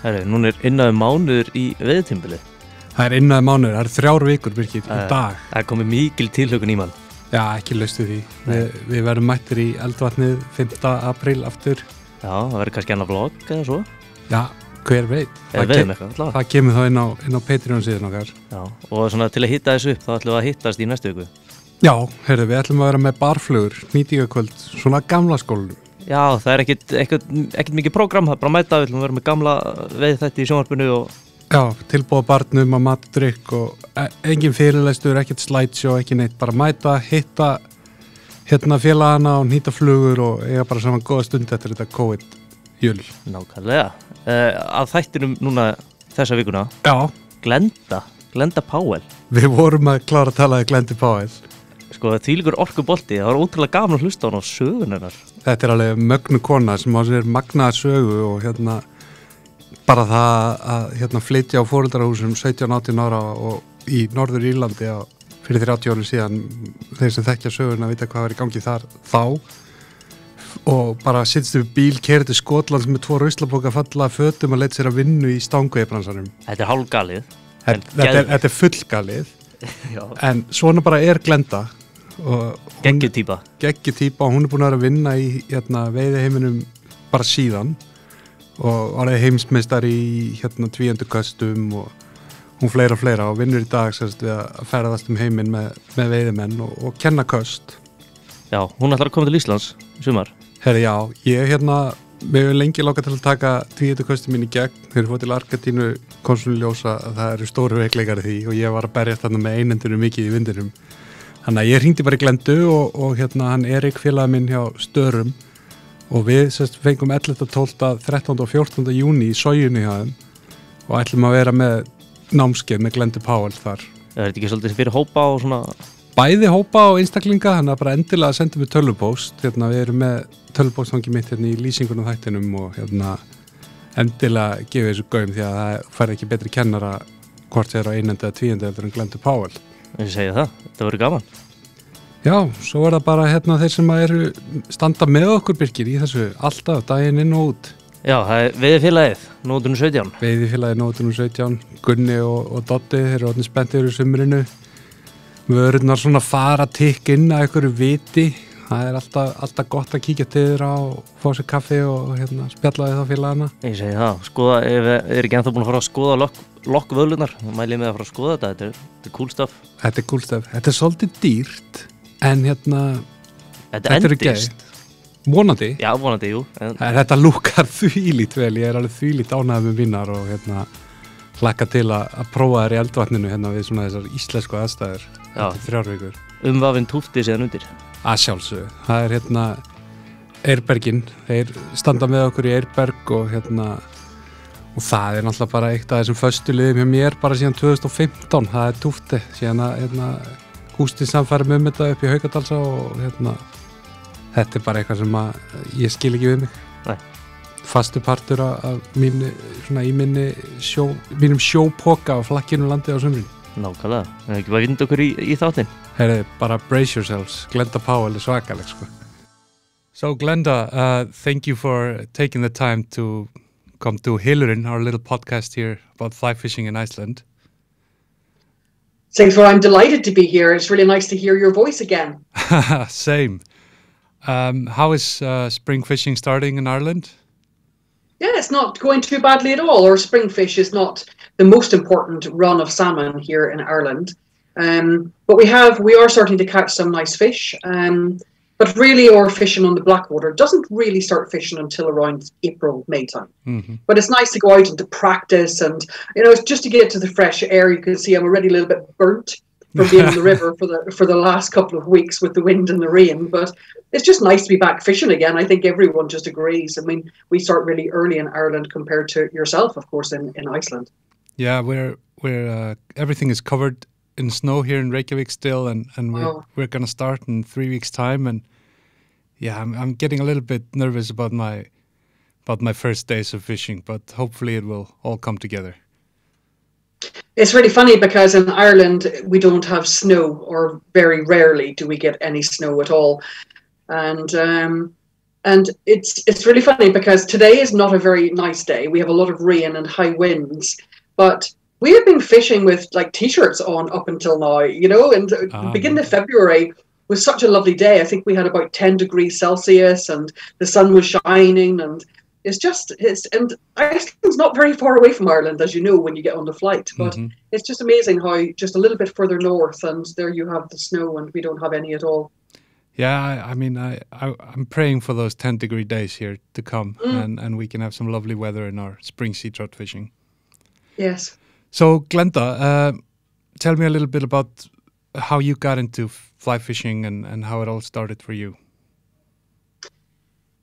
Herru, núna innan mánuður í veiðitímabilið. Það innan mánuður, það 3 vikur, Birgir, í dag. Það komið mikil tilhlökkun í mann. Já, ekki laustu því. Við verðum mættir í eldvatnið 5. apríl aftur. Já, það verður kannski annað vlogg eða svo. Já, hver veit. Það kemur þá inn á Patreon síðan okkar. Já, og svona til að hitta þessu upp, þá ætlum við að hittast í næstu viku. Já, heyrðu, við ætlum að vera með barflugur, nýtingakvöld, svona gamla skólanum. Já, það ekkert mikið prógram, það bara mæta, við ætlum að vera með gamla veiðþætti í sjónvarpinu og... Já, tilbúða barnum að mat, drykk og engin fyrirlestur, ekkert slideshow, ekki neitt, bara mæta, hitta félagana og nýta flugur og eiga bara saman góða stund eftir þetta COVID-jul. Nákvæmlega. Að þættinum núna þessa vikuna. Já. Glenda Powell. Við vorum að klára að tala um Glendu Powell. Sko, þvílíkur orkubolti, það var ótrúlega gaman að hlusta á hann á sögun hennar. Þetta alveg mögnuð kona sem á sér magnaða sögu og bara það að flytja á foreldrahúsum 17-18 ára og í Norður Írlandi fyrir 30 árum síðan, þeir sem þekkja söguna vita hvað var í gangi þar þá og bara sittst við bíl, keyrði til Skotlands með 2 ruslapoka fallaða fötum og leitt sér að vinnu í stangveiðibransanum. Þetta er hálfgalið. Þetta er fullgalið. En svona bara Glenda. Geggjutýpa og hún er búin að vera að vinna í veiðiheiminum bara síðan og orðið heimsmeistari í tvíenduköstum og hún fleira og vinnur í dag við að ferðast heiminn með veiðimenn og kenna köst. Já, hún ætlar að koma til Íslands í sumar. Herri, já, ég við hefum lengi lokað til að taka tvíenduköstum mín í gegn. Þegar ég fór til Argentínu komst ljósa að það eru stóru veikleikar í því og ég var að berjast þarna með einendunum mikið í vindinum. Þannig að ég hringdi bara í Glendu og hann Erik félagi minn hjá Störum og við fengum 11., 12., 13. og 14. júní í sójunni hjá þeim og ætlum að vera með námskeið með Glendu Powell þar. Það er ekki svolítið fyrir hópa og svona? Bæði hópa og einstaklinga, þannig að bara endilega sendum við tölvupóst. Við erum með tölvupóstfangi mitt í lýsingunum þættinum og endilega gefið þessu gaum því að það fær ekki betri kennara hvort þeir á einenda eða tvíenda en Glendu Powell. Ég segi það, þetta verður gaman. Já, svo er það bara þeir sem standa með okkur, Birgir, í þessu alltaf daginn inn og út. Já, það er veiðifélagið, nótunum 17. Veiðifélagið, nótunum 17. Gunni og Doddi, þeir eru orðnir spenntir í sumrinu. Vörurnar svona fara tikk inn að einhverju viti. Það er alltaf gott að kíkja til þeirra og fá sér kaffi og spjalla við þá félagana. Ég segi það, skoða, ef ekki ennþá búin að fara að skoða lokkvöðlunar, þá mæli ég með að fara að skoða þetta er cool stuff. Þetta er cool stuff. Þetta er svolítið dýrt, en þetta endist. Vonandi? Já, vonandi, jú. Þetta lúkar þvílít vel, ég er alveg þvílít ánægð með mínar og hlakka til að prófa þær í eldvatninu við svona þessar íslensku aðstæður eftir 3 vikur. Umvafinn túfti síðan undir. Að sjálfsögðu. Það er Eirbergin, þeir standa með okkur í Eirberg og það er náttúrulega bara eitt af þessum föstu liðum hjá mér bara síðan 2015, það er túfti síðan að hústið samfæri með þetta upp í Haukadalsá og þetta er bara eitthvað sem ég skil ekki við mig. Nei. Fastu partur af mínum sjópoka og flakkinu landið á sumrin. Nákvæmlega, það er ekki bara vind okkur í þáttinn. Heyrðu, bara brace yourselves, Glenda Powell er svakaleg sko. So Glenda, thank you for taking the time to come to Hilmarin, our little podcast here about fly fishing in Iceland. Thanks, well, I'm delighted to be here. It's really nice to hear your voice again. Same. How is spring fishing starting in Ireland? Yeah, it's not going too badly at all. Our spring fish is not the most important run of salmon here in Ireland. But we are starting to catch some nice fish. But really our fishing on the Blackwater doesn't really start fishing until around April, May time. Mm-hmm. But it's nice to go out and to practice and, just to get to the fresh air. You can see I'm already a little bit burnt from being in the river for the last couple of weeks with the wind and the rain. But it's just nice to be back fishing again. I think everyone just agrees. I mean, we start really early in Ireland compared to yourself, of course, in Iceland. Yeah, we're everything is covered in snow here in Reykjavik still, and we're going to start in 3 weeks' time. And yeah, I'm getting a little bit nervous about my first days of fishing, but hopefully it will all come together. It's really funny because in Ireland we don't have snow, or very rarely do we get any snow at all. And And it's really funny because today is not a very nice day. We have a lot of rain and high winds, but we have been fishing with like t-shirts on up until now, you know, and beginning of February was such a lovely day. I think we had about 10 degrees Celsius and the sun was shining, and and Iceland's not very far away from Ireland, as you know, when you get on the flight, but it's just amazing how just a little bit further north and there you have the snow and we don't have any at all. Yeah, I mean, I'm praying for those 10-degree days here to come, and we can have some lovely weather in our spring sea trout fishing. Yes. So, Glenda, tell me a little bit about how you got into fly fishing and how it all started for you.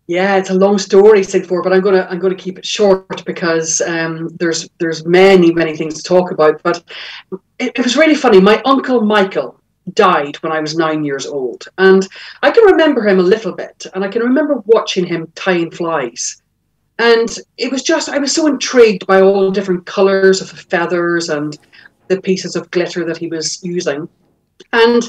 Yeah, it's a long story, Sigford, but I'm gonna keep it short because there's many things to talk about. But it was really funny. My uncle Michael died when I was 9 years old, and I can remember him a little bit, and I can remember watching him tying flies, and it was just I was so intrigued by all the different colours of the feathers and the pieces of glitter that he was using, and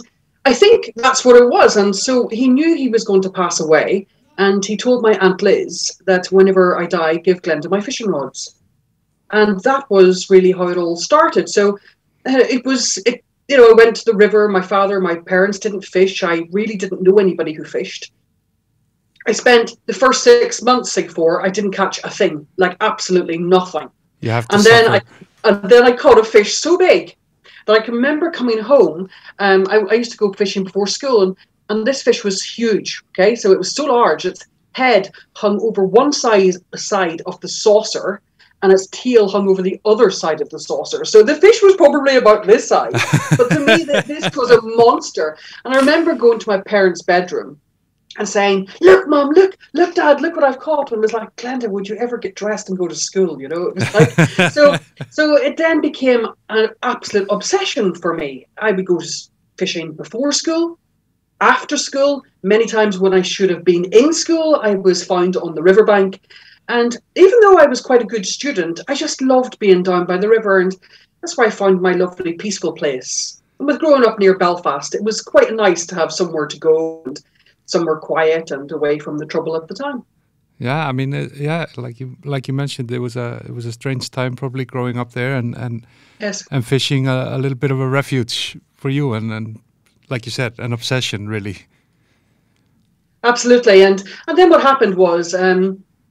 I think that's what it was. And so he knew he was going to pass away, and he told my Aunt Liz that whenever I die, give Glenda my fishing rods, and that was really how it all started. So you know, I went to the river. My parents didn't fish. I really didn't know anybody who fished. I spent the first 6 months, Sigford, I didn't catch a thing, like absolutely nothing. You have to and then I caught a fish so big that I can remember coming home. I used to go fishing before school, and this fish was huge. Okay, so it was so large. Its head hung over one side of the saucer, and its tail hung over the other side of the saucer. So the fish was probably about this size. But to me, this was a monster. And I remember going to my parents' bedroom and saying, "Look, Mum, look, Dad, look what I've caught." And it was like, "Glenda, would you ever get dressed and go to school?" You know, it was like, so it then became an absolute obsession for me. I would go fishing before school, after school. Many times when I should have been in school, I was found on the riverbank. And even though I was quite a good student, I just loved being down by the river, and that's why I found my lovely peaceful place. And with growing up near Belfast, it was quite nice to have somewhere to go and somewhere quiet and away from the trouble at the time. Yeah, I mean, like you mentioned, it was a strange time probably growing up there, and yes, and fishing a little bit of a refuge for you, and like you said, an obsession really. Absolutely, and then what happened was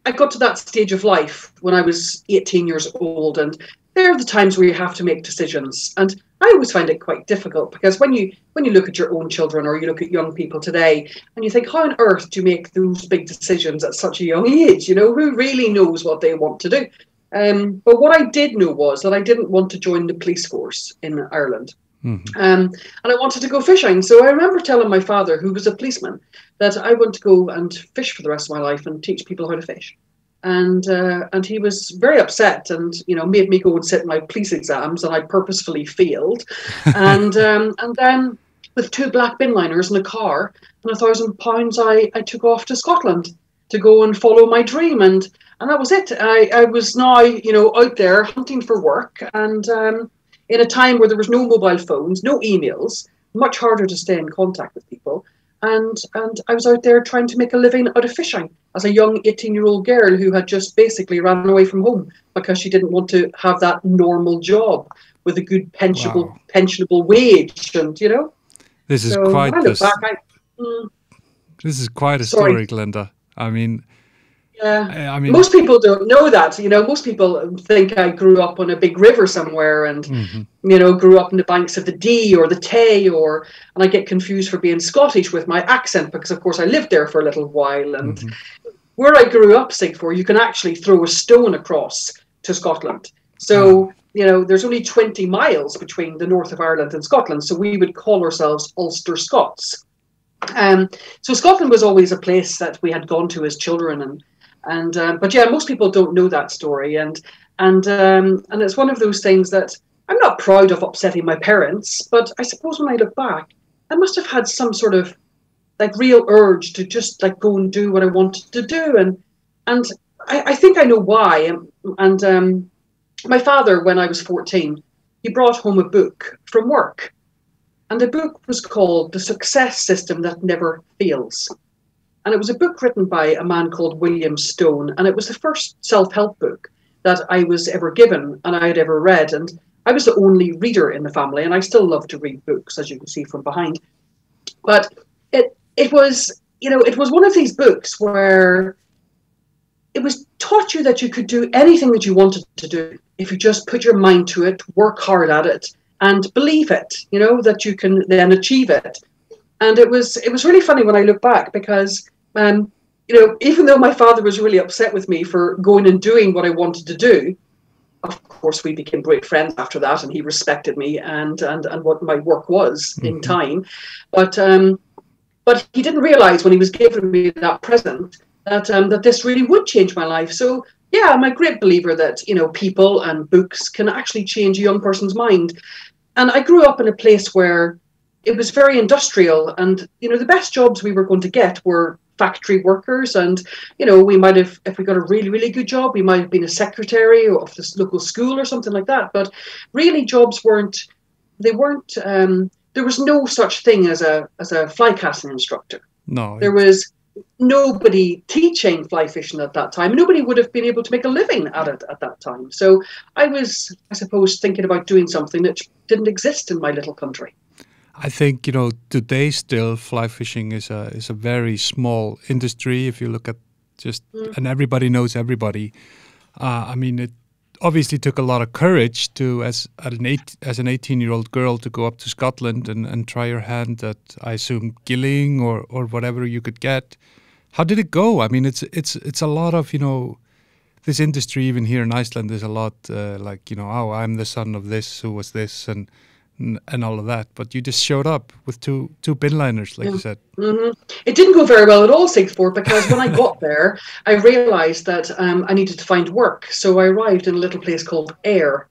I got to that stage of life when I was 18 years old, and there are the times where you have to make decisions. And I always find it quite difficult because when you look at your own children or you look at young people today and you think, how on earth do you make those big decisions at such a young age? You know, who really knows what they want to do? But what I did know was that I didn't want to join the police force in Ireland. And I wanted to go fishing. So I remember telling my father, who was a policeman, that I want to go and fish for the rest of my life and teach people how to fish. And he was very upset and, you know, made me go and sit my police exams, and I purposefully failed. And then with 2 black bin liners in a car and £1,000, I took off to Scotland to go and follow my dream. And that was it. I was now, you know, out there hunting for work, and in a time where there was no mobile phones, no emails, much harder to stay in contact with people. And I was out there trying to make a living out of fishing as a young 18-year-old girl who had just basically ran away from home because she didn't want to have that normal job with a good pensionable wage, and you know. This is quite a story, Glenda. I mean, yeah. I mean, most people don't know that. You know, most people think I grew up on a big river somewhere and, you know, grew up in the banks of the Dee or the Tay, and I get confused for being Scottish with my accent because, of course, I lived there for a little while. And where I grew up, Sigford, you can actually throw a stone across to Scotland. So, you know, there's only 20 miles between the north of Ireland and Scotland. So we would call ourselves Ulster Scots. So Scotland was always a place that we had gone to as children, but yeah, most people don't know that story, and it's one of those things that I'm not proud of upsetting my parents, but I suppose when I look back, I must have had some sort of like real urge to just like go and do what I wanted to do, and I think I know why. And my father, when I was 14, he brought home a book from work, and the book was called "The Success System That Never Fails." And it was a book written by a man called William Stone. And it was the first self-help book that I was ever given and I had ever read. And I was the only reader in the family, and I still love to read books, as you can see from behind. But it was, you know, it was one of these books where it was taught you that you could do anything that you wanted to do if you just put your mind to it, work hard at it, and believe it, you know, that you can then achieve it. And it was really funny when I look back because, you know, even though my father was really upset with me for going and doing what I wanted to do, of course, we became great friends after that, and he respected me and what my work was in time. But he didn't realize when he was giving me that present that this really would change my life. So yeah, I'm a great believer that, you know, people and books can actually change a young person's mind. And I grew up in a place where it was very industrial, and, you know, the best jobs we were going to get were factory workers. And, you know, we might have, if we got a really, really good job, we might have been a secretary of this local school or something like that. But really jobs there was no such thing as a fly casting instructor. No. There was nobody teaching fly fishing at that time. Nobody would have been able to make a living at it at that time. So I was, I suppose, thinking about doing something that didn't exist in my little country. I think, you know, today still fly fishing is a very small industry. If you look at just, and everybody knows everybody. I mean, it obviously took a lot of courage to, as an 18-year-old girl, to go up to Scotland and try your hand at, I assume, gilling or whatever you could get. How did it go? I mean, it's a lot of, you know, this industry even here in Iceland is a lot like, you know, oh, I'm the son of this, who was this, and all of that. But you just showed up with two bin liners, like you said. It didn't go very well at all, Sigford, because when I got there, I realised that I needed to find work. So I arrived in a little place called Ayr,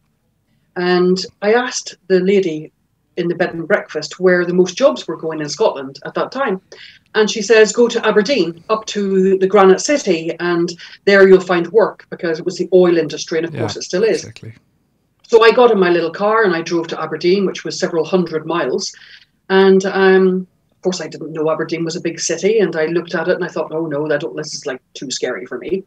and I asked the lady in the bed and breakfast where the most jobs were going in Scotland at that time. And she says, go to Aberdeen, up to the Granite City, and there you'll find work, because it was the oil industry, and of course it still is. Exactly. So I got in my little car and I drove to Aberdeen, which was several hundred miles. And of course, I didn't know Aberdeen was a big city. And I looked at it and I thought, oh no, this is like too scary for me.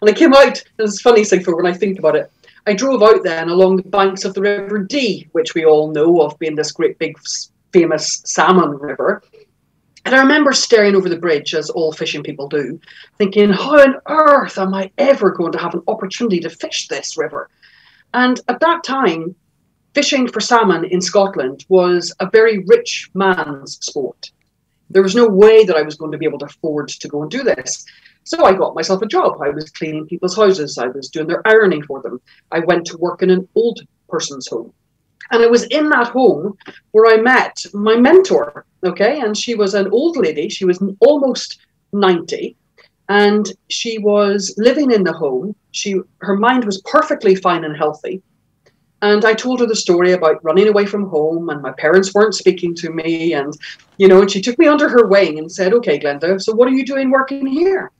And I came out, and it's funny, Sigford, when I think about it. I drove out then along the banks of the River Dee, which we all know of being this great big famous salmon river. And I remember staring over the bridge, as all fishing people do, thinking, how on earth am I ever going to have an opportunity to fish this river? And at that time, fishing for salmon in Scotland was a very rich man's sport. There was no way that I was going to be able to afford to go and do this. So I got myself a job. I was cleaning people's houses. I was doing their ironing for them. I went to work in an old person's home. And it was in that home where I met my mentor, okay? And she was an old lady. She was almost 90. And she was living in the home. Her mind was perfectly fine and healthy. And I told her the story about running away from home, and my parents weren't speaking to me. And, you know, and she took me under her wing and said, okay, Glenda, so what are you doing working here?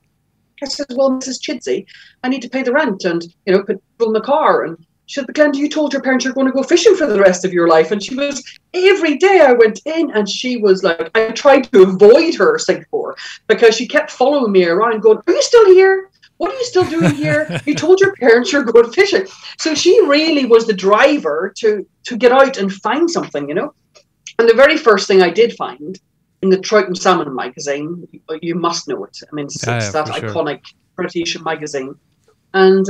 I said, well, Mrs. Chidsey, I need to pay the rent and, you know, put fuel in the car. And she said, but Glenda, you told your parents you're going to go fishing for the rest of your life. And she was, every day I went in, and she was like, I tried to avoid her, Sigford, because she kept following me around going, are you still here? What are you still doing here? You told your parents you're going fishing. So she really was the driver to get out and find something, you know. And the very first thing I did find in the Trout and Salmon magazine, you must know it. I mean, it's that iconic British magazine. And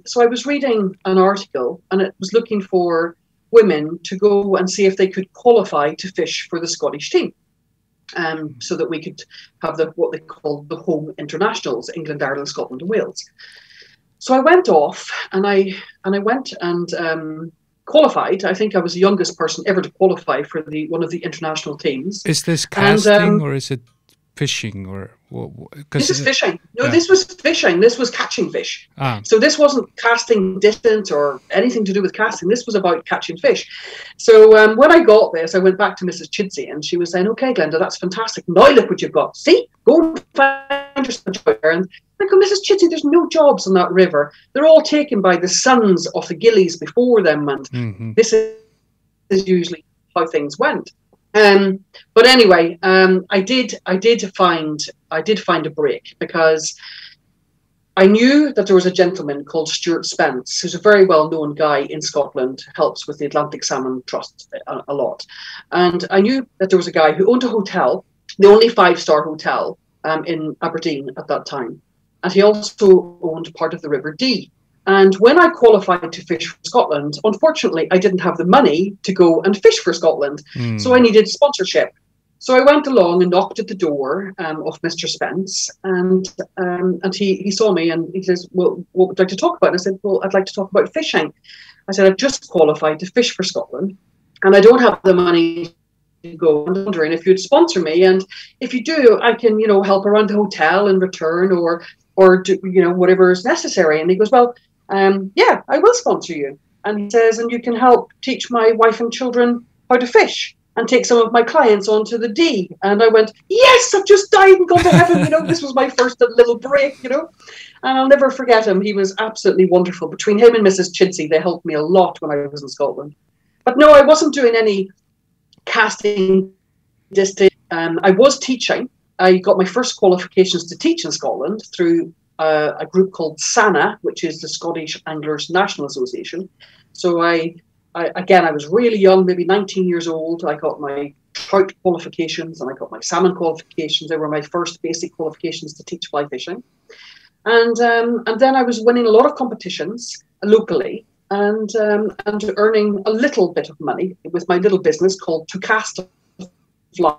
so I was reading an article, and it was looking for women to go and see if they could qualify to fish for the Scottish team, so that we could have what they call the home internationals, England, Ireland, Scotland and Wales. So I went off and I went and qualified. I think I was the youngest person ever to qualify for one of the international teams. Is this casting or is it fishing or? This is fishing. No, this was fishing. This was catching fish. So this wasn't casting distance or anything to do with casting. This was about catching fish. So when I got this, I went back to Mrs. Chidsey, and she was saying, okay, Glenda, that's fantastic. Now look what you've got. See, go and find yourself a job there. And I go, Mrs. Chidsey, there's no jobs on that river. They're all taken by the sons of the gillies before them. And this is usually how things went. But anyway, I did find a break, because I knew that there was a gentleman called Stuart Spence, who's a very well-known guy in Scotland, helps with the Atlantic Salmon Trust a lot. And I knew that there was a guy who owned a hotel, the only 5-star hotel in Aberdeen at that time. And he also owned part of the River Dee. And when I qualified to fish for Scotland, unfortunately, I didn't have the money to go and fish for Scotland. So I needed sponsorship. So I went along and knocked at the door of Mr. Spence, and he saw me and he says, well, what would you like to talk about? And I said, well, I'd like to talk about fishing. I said, I've just qualified to fish for Scotland, and I don't have the money to go. I'm wondering if you'd sponsor me, and if you do, I can, help around the hotel and return, or do, whatever is necessary. And he goes, well, yeah, I will sponsor you. And he says, and you can help teach my wife and children how to fish and take some of my clients onto the Dee. And I went, yes, I've just died and gone to heaven. This was my first little break, And I'll never forget him. He was absolutely wonderful. Between him and Mrs. Chidsey, they helped me a lot when I was in Scotland. But no, I wasn't doing any casting. I was teaching. I got my first qualifications to teach in Scotland through a group called SANA, which is the Scottish Anglers National Association. So I was really young, maybe 19 years old. I got my trout qualifications and I got my salmon qualifications. They were my first basic qualifications to teach fly fishing. And then I was winning a lot of competitions locally and earning a little bit of money with my little business called To Cast Fly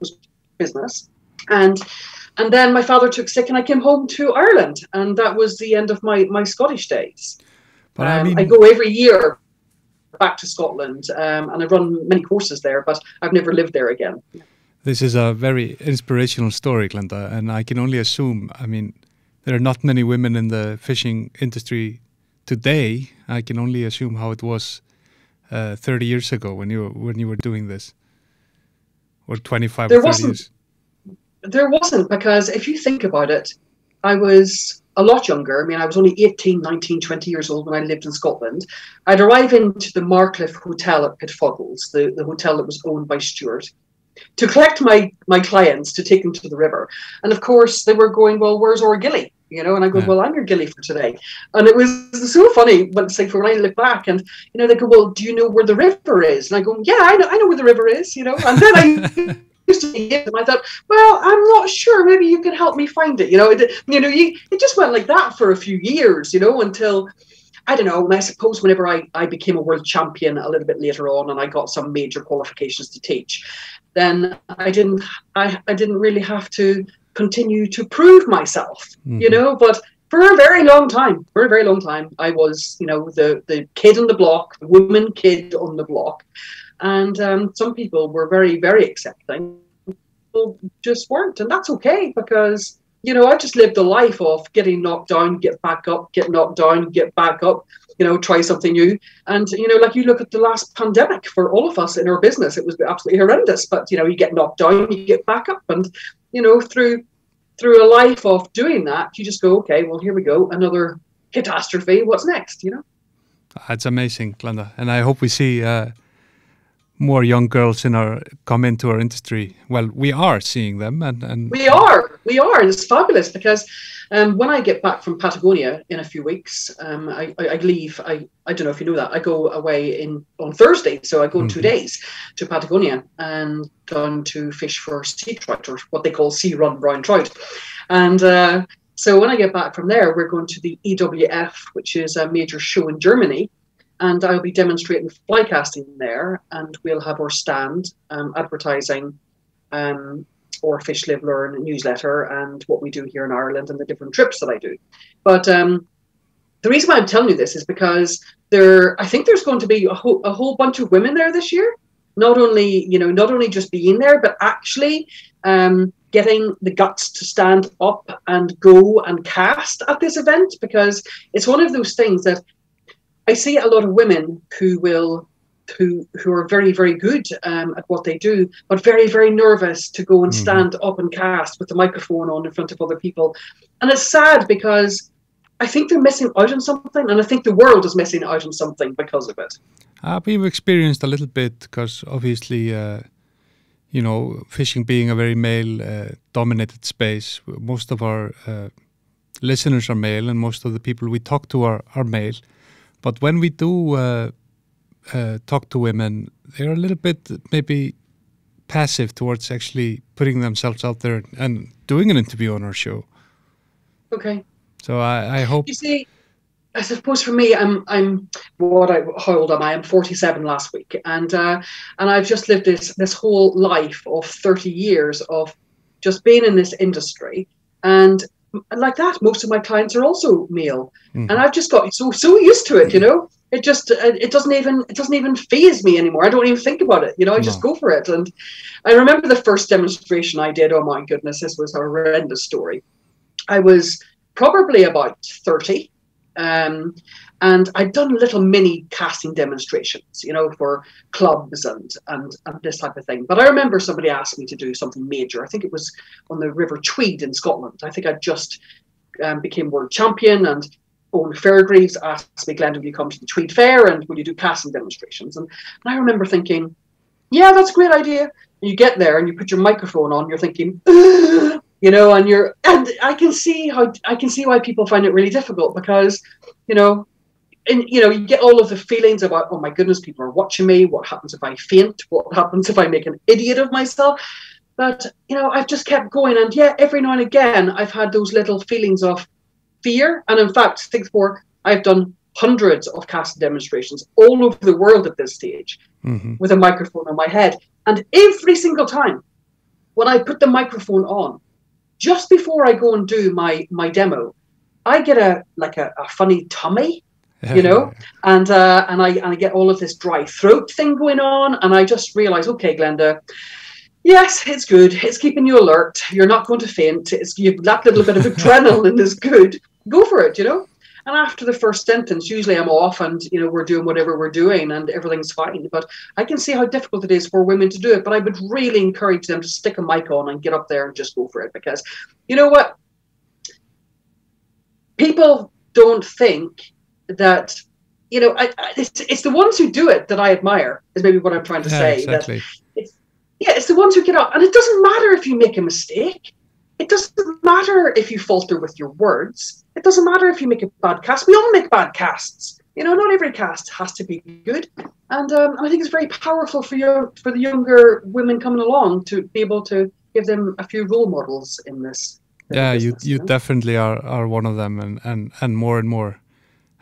business. And then my father took sick and I came home to Ireland, and that was the end of my Scottish days. But I go every year back to Scotland, and I run many courses there, but I've never lived there again. This is a very inspirational story, Glenda, and I can only assume, there are not many women in the fishing industry today. I can only assume how it was 30 years ago when you were doing this, or 25 or 30 years. There wasn't, because if you think about it, I was a lot younger. I was only 18, 19, 20 years old when I lived in Scotland. I'd arrive into the Marcliffe Hotel at Pitfoggles, the hotel that was owned by Stuart, to collect my clients to take them to the river. And of course, they were going, well, where's our gilly? And I go, well, I'm your gilly for today. And it was so funny when I look back and, they go, well, do you know where the river is? And I go, yeah, I know where the river is, And then I used to see it, and I thought, well, I'm not sure. Maybe you can help me find it. It just went like that for a few years, until, I don't know. I suppose whenever I became a world champion a little bit later on, and I got some major qualifications to teach, then I didn't really have to continue to prove myself, But for a very long time, I was, the kid on the block, the woman kid on the block. And some people were very, very accepting. People just weren't. And that's okay, because, I just lived a life of getting knocked down, get back up, get knocked down, get back up, try something new. And, like you look at the last pandemic for all of us in our business, it was absolutely horrendous. But, you get knocked down, you get back up. And, through a life of doing that, you just go, okay, well, here we go. Another catastrophe. What's next, That's amazing, Glenda. And I hope we see more young girls come into our industry. Well, we are seeing them, and we are, and it's fabulous, because when I get back from Patagonia in a few weeks, I leave. I don't know if you know that I go away on Thursday, so I go in 2 days to Patagonia and down to fish for sea trout, or what they call sea run brown trout, and. So when I get back from there, we're going to the EWF, which is a major show in Germany. And I'll be demonstrating fly casting there, and we'll have our stand advertising our Fish, Live, Learn newsletter and what we do here in Ireland and the different trips that I do. But the reason why I'm telling you this is because I think there's going to be a whole bunch of women there this year. Not only just being there, but actually getting the guts to stand up and go and cast at this event, because it's one of those things that I see a lot of women who are very, very good at what they do, but very, very nervous to go and stand up and cast with the microphone on in front of other people. And it's sad, because I think they're missing out on something, and I think the world is missing out on something because of it. We've experienced a little bit, because obviously, you know, fishing being a very male-dominated space, most of our listeners are male, and most of the people we talk to are male. But when we do talk to women, they're a little bit maybe passive towards actually putting themselves out there and doing an interview on our show. Okay. So I hope. You see, I suppose for me, how old am I? I'm 47 last week, and I've just lived this whole life of 30 years of just being in this industry, and like that, most of my clients are also male, and I've just got so used to it, you know. It doesn't even faze me anymore. I don't even think about it, you know. I just go for it. And I remember the first demonstration I did. Oh my goodness, this was a horrendous story. I was probably about 30. And I'd done little mini casting demonstrations, you know, for clubs and this type of thing. But I remember somebody asked me to do something major. I think it was on the River Tweed in Scotland. I think I just became world champion, and Owen Fairgreaves asked me, Glenda, will you come to the Tweed Fair and will you do casting demonstrations? And I remember thinking, yeah, that's a great idea. And you get there and you put your microphone on, you're thinking, ugh! You know, and I can see why people find it really difficult, because, you know, you get all of the feelings about, oh my goodness, people are watching me. What happens if I faint? What happens if I make an idiot of myself? But, you know, I've just kept going. And yeah, every now and again, I've had those little feelings of fear. And in fact, I've done hundreds of casting demonstrations all over the world at this stage with a microphone on my head. And every single time when I put the microphone on, just before I go and do my demo, I get a funny tummy, you know, and I get all of this dry throat thing going on, and I just realize, okay, Glenda, yes, it's good. It's keeping you alert. You're not going to faint. That little bit of adrenaline is good. Go for it, you know. And after the first sentence, usually I'm off and, you know, we're doing whatever we're doing and everything's fine. But I can see how difficult it is for women to do it. But I would really encourage them to stick a mic on and get up there and just go for it. Because, you know what? People don't think that, you know, it's the ones who do it that I admire, is maybe what I'm trying to say. Exactly. It's the ones who get up. And it doesn't matter if you make a mistake. It doesn't matter if you falter with your words. It doesn't matter if you make a bad cast. We all make bad casts. You know, not every cast has to be good. And I think it's very powerful for the younger women coming along to be able to give them a few role models in this. Yeah, business, you know? definitely are one of them, and more and more.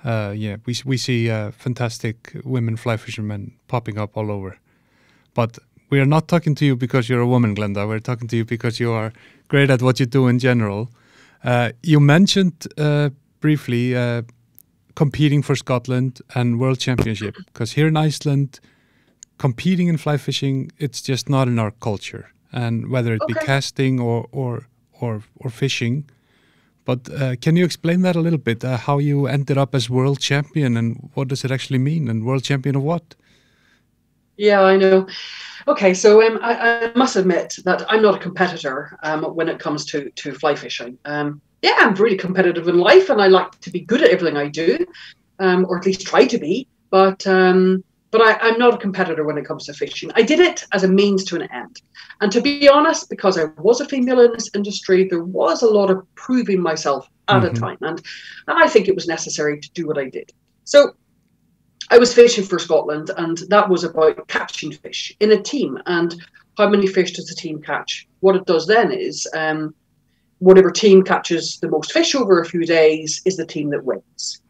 Yeah, we see fantastic women fly fishermen popping up all over. But we are not talking to you because you're a woman, Glenda. We're talking to you because you are great at what you do in general. You mentioned briefly competing for Scotland and World Championship, because here in Iceland, competing in fly fishing, it's just not in our culture. And whether it be casting or fishing. But can you explain that a little bit, how you ended up as world champion, and what does it actually mean, and world champion of what? Yeah, I know. Okay, so I must admit that I'm not a competitor when it comes to fly fishing. Yeah, I'm really competitive in life, and I like to be good at everything I do, or at least try to be. But I'm not a competitor when it comes to fishing. I did it as a means to an end. And to be honest, because I was a female in this industry, there was a lot of proving myself at a time. And I think it was necessary to do what I did. So I was fishing for Scotland, and that was about catching fish in a team. And how many fish does the team catch? What it does then is whatever team catches the most fish over a few days is the team that wins.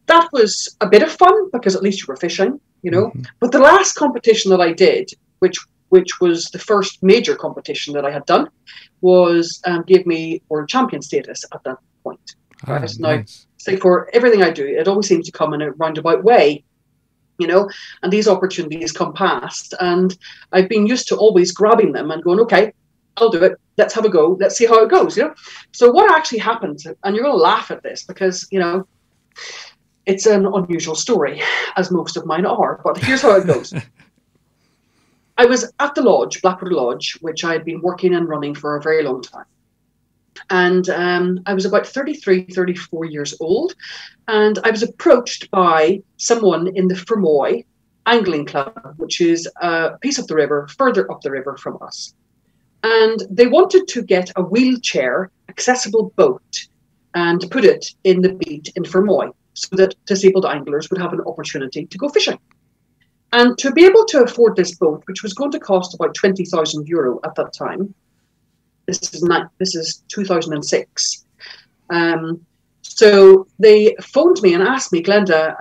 That was a bit of fun, because at least you were fishing, you know. But the last competition that I did, which was the first major competition that I had done, was gave me world champion status at that point. Right? Now, say for everything I do, it always seems to come in a roundabout way, you know, and these opportunities come past, and I've been used to always grabbing them and going, okay, I'll do it. Let's have a go. Let's see how it goes, you know. So what actually happened, and you're going to laugh at this because, you know, it's an unusual story, as most of mine are, but here's how it goes. I was at the lodge, Blackwater Lodge, which I had been working and running for a very long time. And I was about 33, 34 years old. And I was approached by someone in the Fermoy angling club, which is a piece of the river, further up the river from us. And they wanted to get a wheelchair accessible boat and put it in the beat in Fermoy so that disabled anglers would have an opportunity to go fishing. And to be able to afford this boat, which was going to cost about €20,000 at that time, this is 2006. So they phoned me and asked me, Glenda,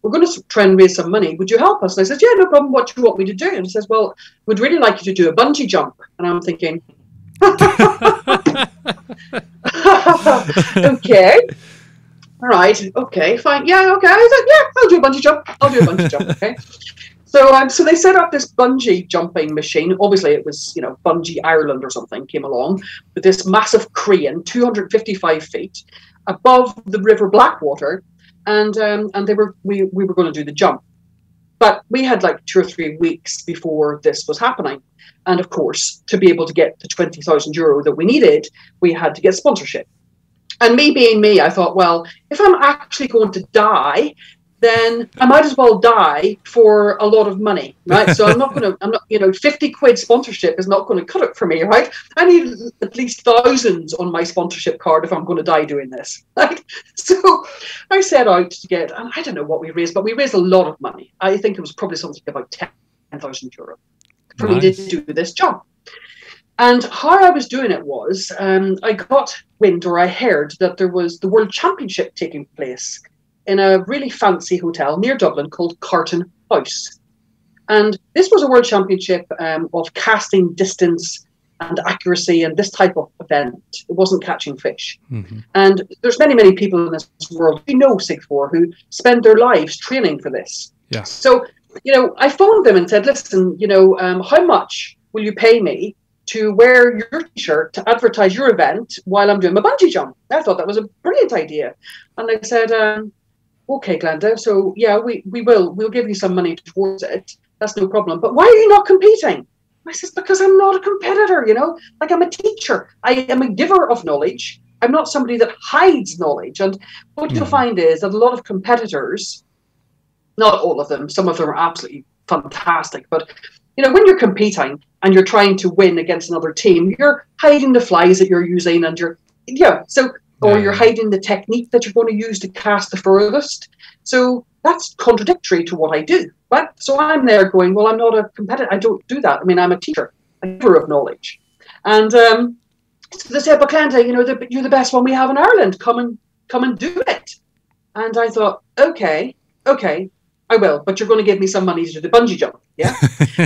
we're going to try and raise some money. Would you help us? And I said, yeah, no problem. What do you want me to do? And he says, well, we'd really like you to do a bungee jump. And I'm thinking, okay. All right. Okay, fine. Yeah, okay. I said, yeah, I'll do a bungee jump. I'll do a bungee jump. Okay. So they set up this bungee jumping machine. Obviously, it was, Bungee Ireland or something came along with this massive crane, 255 feet above the River Blackwater, and we were going to do the jump. But we had like 2 or 3 weeks before this was happening, and of course, to be able to get the €20,000 that we needed, we had to get sponsorship. And me being me, I thought, well, if I'm actually going to die, then I might as well die for a lot of money, right? So I'm not, 50 quid sponsorship is not going to cut it for me, right? I need at least thousands on my sponsorship card if I'm going to die doing this, right? So I set out to get, and I don't know what we raised, but we raised a lot of money. I think it was probably something about €10,000 for me to do this job. And how I was doing it was, I got wind, or I heard that there was the World Championship taking place in a really fancy hotel near Dublin called Carton House. And this was a World Championship of casting distance and accuracy and this type of event. It wasn't catching fish. Mm-hmm. And there's many, many people in this world, Sigfor, who spend their lives training for this. Yeah. So, I phoned them and said, listen, how much will you pay me to wear your t-shirt to advertise your event while I'm doing my bungee jump? I thought that was a brilliant idea. And they said, okay, Glenda, so yeah, we'll give you some money towards it. That's no problem. But why are you not competing? I said, because I'm not a competitor, like I'm a teacher. I am a giver of knowledge. I'm not somebody that hides knowledge. And what you'll find is that a lot of competitors, not all of them, some of them are absolutely fantastic, but when you're competing and you're trying to win against another team, you're hiding the flies that you're using and you're hiding the technique that you're going to use to cast the furthest. So that's contradictory to what I do. Right? So I'm there going, well, I'm not a competitor. I don't do that. I mean, I'm a teacher, a giver of knowledge. And so they said, but Glenda, you're the best one we have in Ireland. Come and do it. And I thought, okay, I will, but you're going to give me some money to do the bungee jump. Yeah.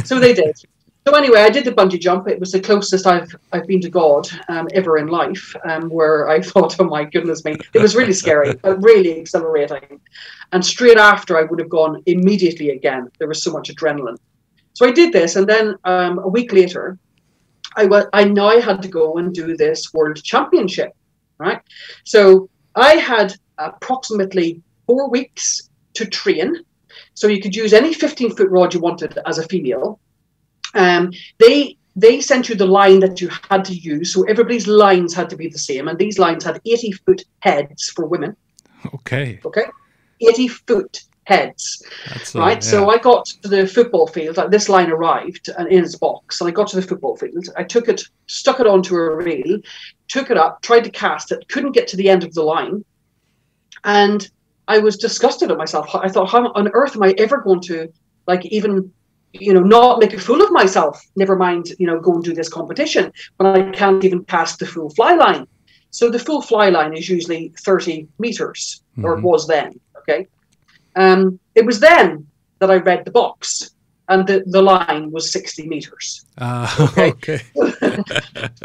So they did. So anyway, I did the bungee jump. It was the closest I've been to God ever in life, where I thought, oh my goodness me, it was really scary, but really exhilarating. And straight after, I would have gone immediately again. There was so much adrenaline. So I did this, and then a week later, I now had to go and do this World Championship, right? So I had approximately 4 weeks to train. So you could use any 15-foot rod you wanted as a female. They sent you the line that you had to use, so everybody's lines had to be the same, and these lines had 80-foot heads for women. Okay, 80-foot heads. That's right. Yeah. So I got to the football field. Like this line arrived and in its box, and I got to the football field. I took it, stuck it onto a reel, took it up, tried to cast it, couldn't get to the end of the line, and I was disgusted at myself. I thought, how on earth am I ever going to even not make a fool of myself, never mind, go and do this competition when I can't even cast the full fly line. So the full fly line is usually 30 meters, or it was then, okay? It was then that I read the box, and the line was 60 meters. Okay.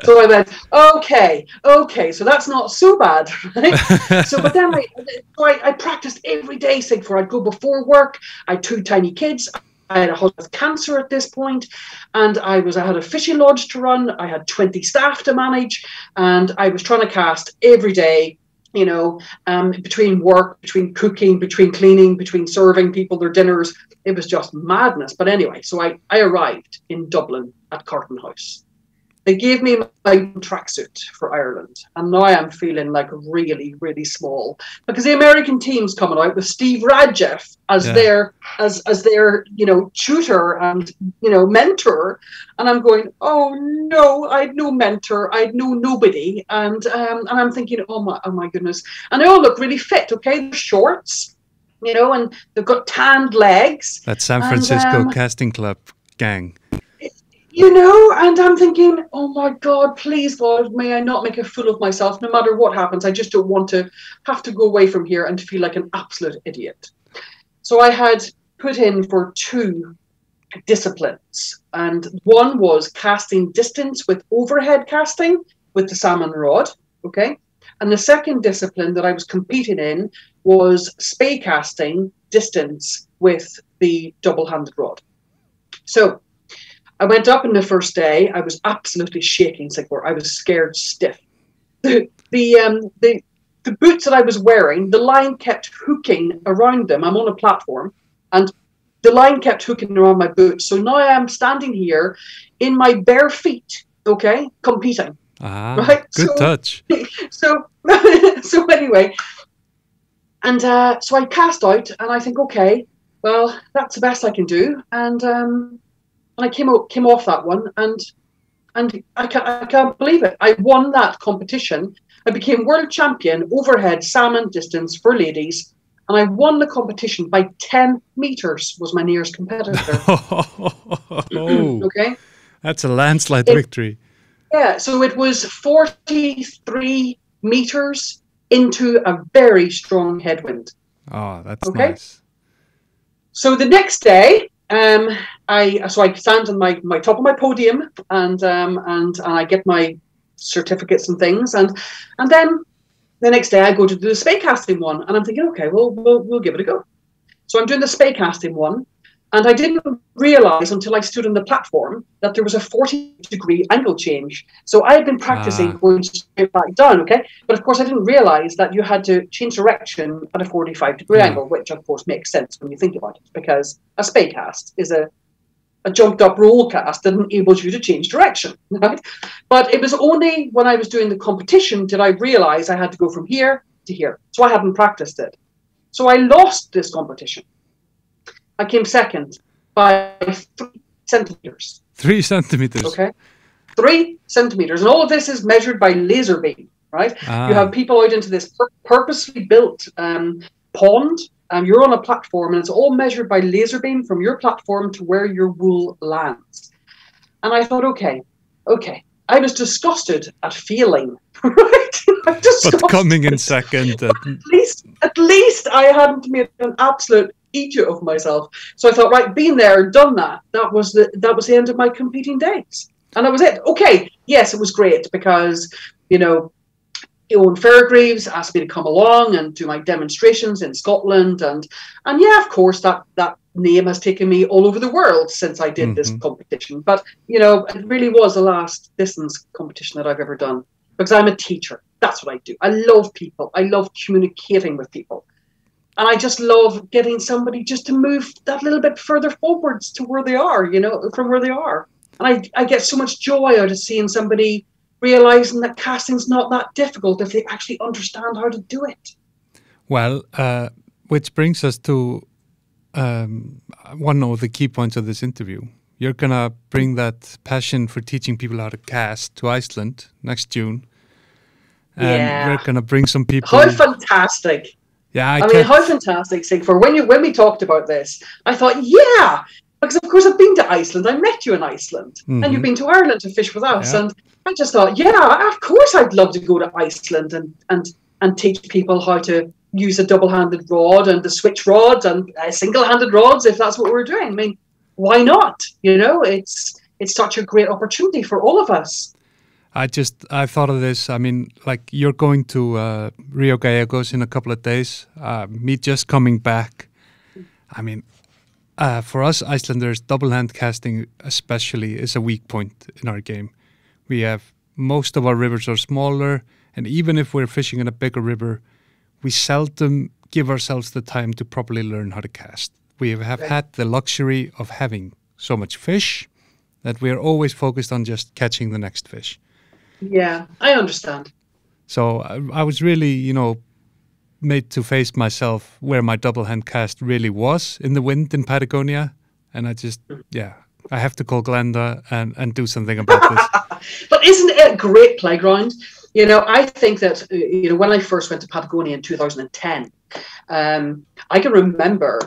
So I went, okay, so that's not so bad, right? So, but then I practiced every day, Sigfor. I'd go before work. I had 2 tiny kids. I had a husband with cancer at this point, and I had a fishing lodge to run. I had 20 staff to manage, and I was trying to cast every day, between work, between cooking, between cleaning, between serving people their dinners. It was just madness. But anyway, so I arrived in Dublin at Carton House. they gave me my tracksuit for Ireland, and now I'm feeling like really, really small because the American team's coming out with Steve Radjeff as their tutor and mentor, and I'm going, oh no, I had no mentor, I had nobody, and I'm thinking, oh my goodness, and they all look really fit. Okay, they're shorts, and they've got tanned legs. That San Francisco casting club gang. And I'm thinking, oh my God, please God, may I not make a fool of myself no matter what happens. I just don't want to have to go away from here and feel like an absolute idiot. So I had put in for 2 disciplines, and one was casting distance with overhead casting with the salmon rod, okay? And the second discipline that I was competing in was spey casting distance with the double-handed rod. So I went up in the first day. I was absolutely shaking, I was scared stiff. The boots that I was wearing, the line kept hooking around them. I'm on a platform, and the line kept hooking around my boots. So now I am standing here in my bare feet, okay, competing. Right? Good touch. So anyway, and so I cast out, and I think, okay, well, that's the best I can do, and I came off that one, and I can't believe it. I won that competition. I became world champion overhead salmon distance for ladies, and I won the competition by 10 meters. Was my nearest competitor. Okay, that's a landslide victory. Yeah, so it was 43 meters into a very strong headwind. Oh, that's nice. So the next day, I stand on my top of my podium, and I get my certificates and things, and then the next day I go to do the spey casting one, and I'm thinking, okay, well we'll give it a go. So I'm doing the spey casting one, and I didn't realize until I stood on the platform that there was a 40-degree angle change. So I had been practicing going straight back down, okay? But of course I didn't realize that you had to change direction at a 45-degree angle, which of course makes sense when you think about it, because a spey cast is a jumped up roll cast that enables you to change direction, right? But it was only when I was doing the competition did I realize I had to go from here to here. So I hadn't practiced it. So I lost this competition. I came second by 3 centimeters. 3 centimeters. Okay. 3 centimeters. And all of this is measured by laser beam, right? You have people out into this purposely built pond. You're on a platform, and it's all measured by laser beam from your platform to where your wool lands. And I thought, okay. I was disgusted at failing, right? But coming in second. At least I hadn't made an absolute idiot of myself. So I thought, right, been there, done that. That was the end of my competing days, and that was it. Okay, yes, it was great because Owen Fairgreaves asked me to come along and do my demonstrations in Scotland, and yeah, of course that name has taken me all over the world since I did this competition. But it really was the last distance competition that I've ever done, because I'm a teacher. That's what I do. I love people. I love communicating with people. And I just love getting somebody just to move that little bit further forwards to where they are, from where they are. And I get so much joy out of seeing somebody realizing that casting's not that difficult if they actually understand how to do it. Well, which brings us to one of the key points of this interview. You're going to bring that passion for teaching people how to cast to Iceland next June. And we're going to bring some people. How fantastic. Yeah, I mean, how fantastic, Sigfur. When we talked about this, I thought, because of course I've been to Iceland. I met you in Iceland, and you've been to Ireland to fish with us. And I just thought, of course I'd love to go to Iceland and teach people how to use a double-handed rod and the switch rod and single-handed rods, if that's what we're doing. I mean, why not? It's such a great opportunity for all of us. I thought of this. I mean, like, you're going to Rio Gallegos in a couple of days. Me just coming back. I mean, for us Icelanders, double hand casting especially is a weak point in our game. We have, most of our rivers are smaller, and even if we're fishing in a bigger river, we seldom give ourselves the time to properly learn how to cast. We have had the luxury of having so much fish that we're always focused on just catching the next fish. Yeah, I understand. So I was really, made to face myself where my double hand cast really was in the wind in Patagonia. And I just, I have to call Glenda and do something about this. But isn't it a great playground? I think that, when I first went to Patagonia in 2010, I can remember,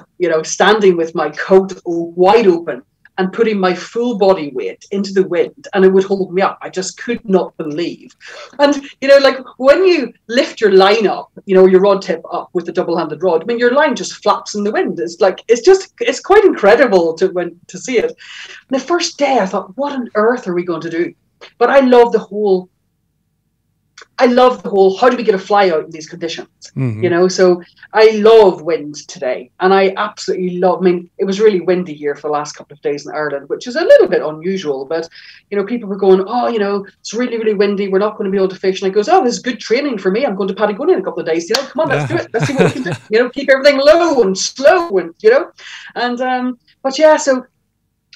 standing with my coat wide open and putting my full body weight into the wind, and it would hold me up. I just could not believe. And, like when you lift your line up, your rod tip up with the double-handed rod, your line just flaps in the wind. It's quite incredible to see it. And the first day I thought, what on earth are we going to do? But I love the whole, how do we get a fly out in these conditions? Mm-hmm. So I love wind today. And I absolutely love, it was really windy here for the last couple of days in Ireland, which is a little bit unusual. But, people were going, it's really, really windy. We're not going to be able to fish. And I goes, this is good training for me. I'm going to Patagonia in a couple of days. Come on, let's do it. Let's see what we can do. Keep everything low and slow and, And, but yeah, so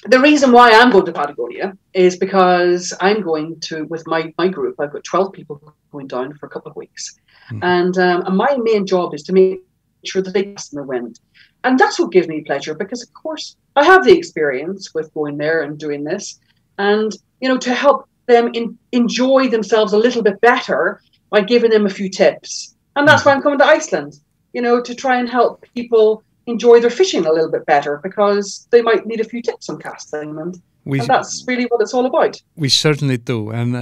the reason why I'm going to Patagonia is because I'm going to, with my group, I've got 12 people going down for a couple of weeks. Mm-hmm. And my main job is to make sure that they cast in the wind. And that's what gives me pleasure because, of course, I have the experience with going there and doing this. And, to help them enjoy themselves a little bit better by giving them a few tips. And that's why I'm coming to Iceland, to try and help people enjoy their fishing a little bit better because they might need a few tips on casting, and that's really what it's all about. We certainly do, and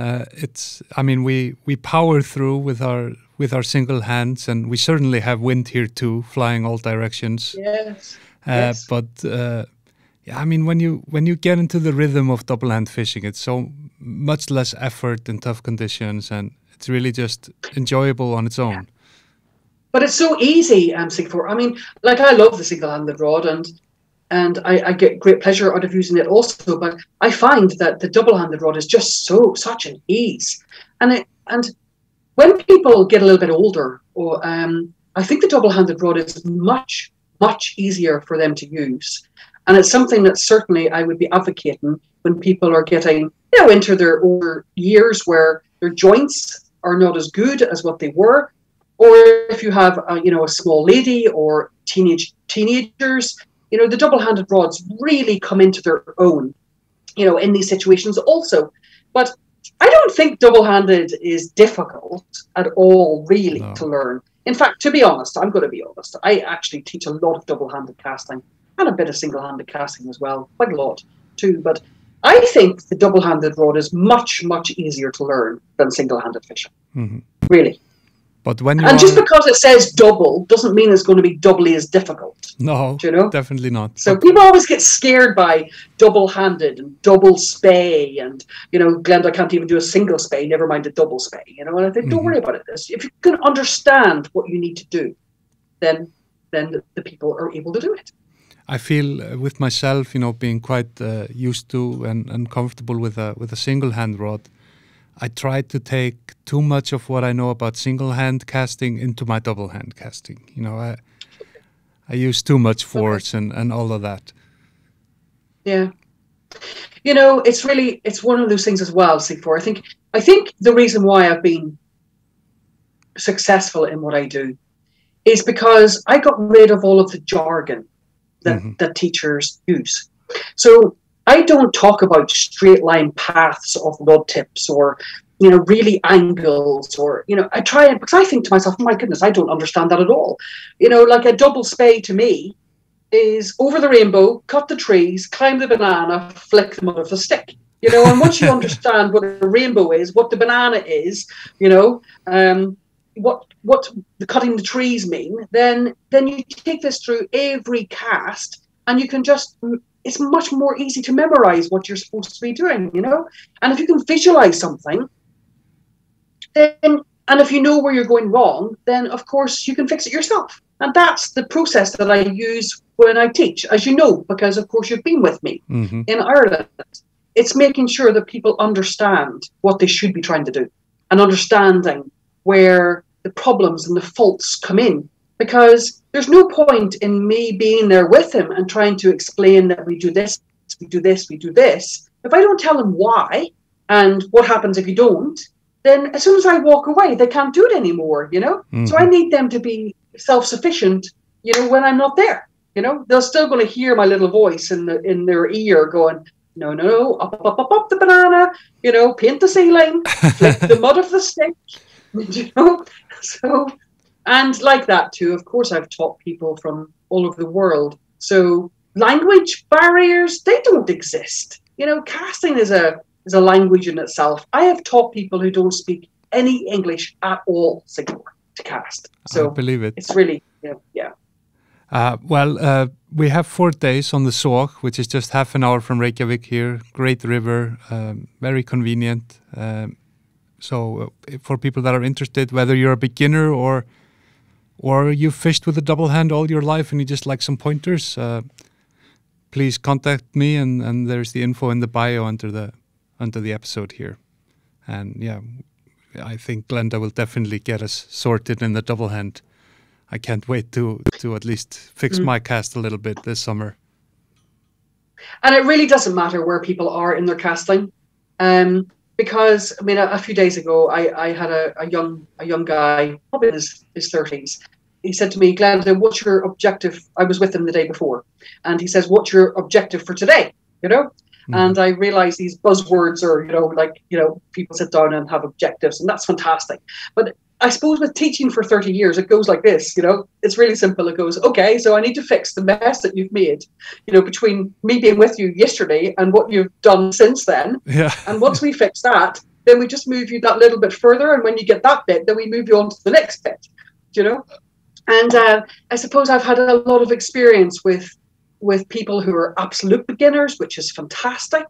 we power through with our single hands, and we certainly have wind here too, flying all directions. Yes. But when you get into the rhythm of double hand fishing, it's so much less effort in tough conditions, and it's really just enjoyable on its own. Yeah. But it's so easy, Sigford. I love the single-handed rod, and I get great pleasure out of using it also. But I find that the double-handed rod is just such an ease. And when people get a little bit older, I think the double-handed rod is much, much easier for them to use. And it's something that certainly I would be advocating when people are getting, into their older years where their joints are not as good as what they were. Or if you have, a small lady or teenagers, the double-handed rods really come into their own, in these situations also. But I don't think double-handed is difficult at all, really, to learn. In fact, to be honest, I'm going to be honest, I actually teach a lot of double-handed casting and a bit of single-handed casting as well, quite a lot too. But I think the double-handed rod is much, much easier to learn than single-handed fishing, really. But just because it says double doesn't mean it's going to be doubly as difficult. No, definitely not. So people always get scared by double-handed and double spay, and Glenda can't even do a single spay, never mind a double spay. And I think don't worry about it. If you can understand what you need to do, then the people are able to do it. I feel with myself, being quite used to and comfortable with a single hand rod. I try to take too much of what I know about single-hand casting into my double-hand casting. I use too much force and all of that. Yeah. It's one of those things as well, Sigford. I think the reason why I've been successful in what I do is because I got rid of all of the jargon that teachers use. So I don't talk about straight line paths of rod tips or, really angles or, I try because I think to myself, my goodness, I don't understand that at all. Like a double spay to me is over the rainbow, cut the trees, climb the banana, flick them out of the stick. And once you understand what a rainbow is, what the banana is, what the cutting the trees mean, then you take this through every cast and you can just... It's much more easy to memorize what you're supposed to be doing, And if you can visualize something, and if you know where you're going wrong, then of course you can fix it yourself. And that's the process that I use when I teach, as you know, because of course you've been with me in Ireland. It's making sure that people understand what they should be trying to do and understanding where the problems and the faults come in. Because there's no point in me being there with him and trying to explain that we do this, we do this, we do this, if I don't tell them why and what happens if you don't, then as soon as I walk away, they can't do it anymore, you know? Mm-hmm. So I need them to be self-sufficient, you know, when I'm not there, you know? They're still going to hear my little voice in their ear going, no, up the banana, you know, paint the ceiling, flick the mud of the stick, you know? So, and like that too, of course, I've taught people from all over the world. So language barriers, they don't exist. You know, casting is a language in itself. I have taught people who don't speak any English at all, Singapore, to cast. So I believe it. It's really, yeah. We have 4 days on the Sog, which is just half an hour from Reykjavik here. Great river, very convenient. So for people that are interested, whether you're a beginner or you've fished with a double hand all your life and you just like some pointers, please contact me, and there's the info in the bio under the episode here. And yeah, I think Glenda will definitely get us sorted in the double hand. I can't wait to at least fix my cast a little bit this summer. And it really doesn't matter where people are in their casting, because I mean, a few days ago, I had a young guy, probably in his 30s. He said to me, Glenda, what's your objective? I was with him the day before, and he says, what's your objective for today? You know. And I realize these buzzwords are, you know, like, you know, people sit down and have objectives, and that's fantastic. But I suppose with teaching for 30 years, it goes like this, you know, it's really simple. It goes, okay, so I need to fix the mess that you've made, you know, between me being with you yesterday and what you've done since then. Yeah. And once we fix that, then we just move you that little bit further. And when you get that bit, then we move you on to the next bit, you know. And I suppose I've had a lot of experience with people who are absolute beginners, which is fantastic,